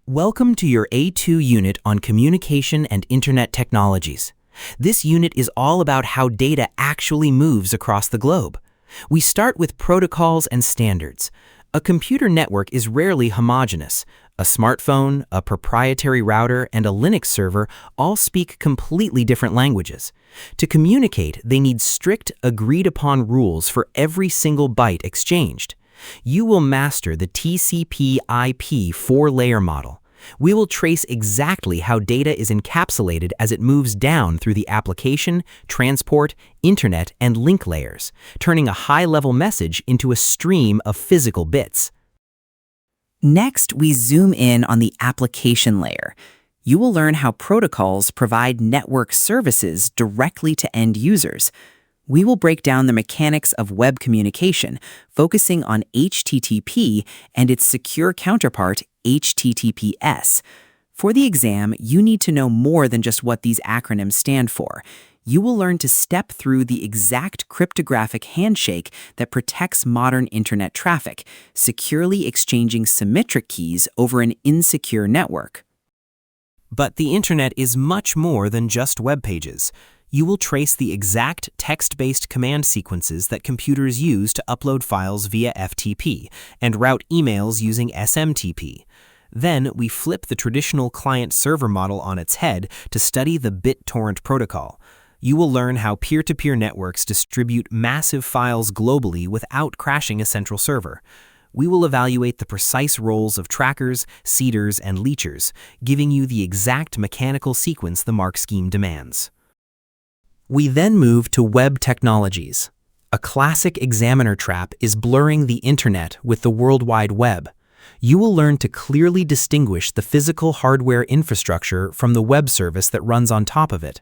Welcome to your A2 unit on Communication and Internet Technologies. This unit is all about how data actually moves across the globe. We start with protocols and standards. A computer network is rarely homogeneous. A smartphone, a proprietary router, and a Linux server all speak completely different languages. To communicate, they need strict, agreed-upon rules for every single byte exchanged. You will master the TCP/IP 4-layer model. We will trace exactly how data is encapsulated as it moves down through the application, transport, internet, and link layers, turning a high-level message into a stream of physical bits. Next, we zoom in on the application layer. You will learn how protocols provide network services directly to end users. We will break down the mechanics of web communication, focusing on HTTP and its secure counterpart, HTTPS. For the exam, you need to know more than just what these acronyms stand for. You will learn to step through the exact cryptographic handshake that protects modern internet traffic, securely exchanging symmetric keys over an insecure network. But the internet is much more than just web pages. You will trace the exact text-based command sequences that computers use to upload files via FTP and route emails using SMTP. Then we flip the traditional client-server model on its head to study the BitTorrent protocol. You will learn how peer-to-peer networks distribute massive files globally without crashing a central server. We will evaluate the precise roles of trackers, seeders, and leechers, giving you the exact mechanical sequence the mark scheme demands. We then move to web technologies. A classic examiner trap is blurring the internet with the World Wide Web. You will learn to clearly distinguish the physical hardware infrastructure from the web service that runs on top of it.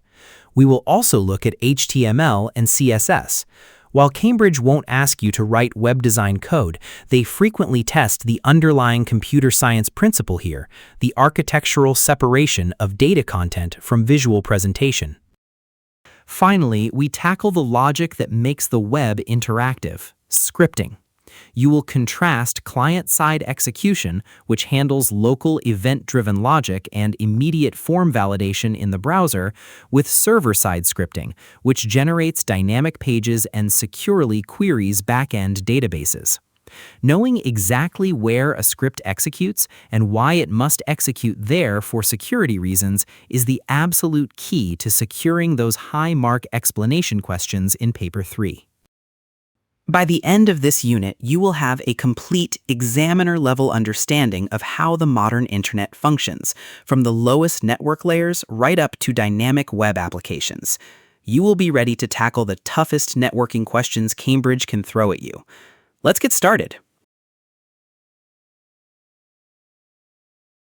We will also look at HTML and CSS. While Cambridge won't ask you to write web design code, they frequently test the underlying computer science principle here, the architectural separation of data content from visual presentation. Finally, we tackle the logic that makes the web interactive, scripting. You will contrast client-side execution, which handles local event-driven logic and immediate form validation in the browser, with server-side scripting, which generates dynamic pages and securely queries back-end databases. Knowing exactly where a script executes and why it must execute there for security reasons is the absolute key to securing those high-mark explanation questions in Paper 3. By the end of this unit, you will have a complete examiner-level understanding of how the modern internet functions, from the lowest network layers right up to dynamic web applications. You will be ready to tackle the toughest networking questions Cambridge can throw at you. Let's get started.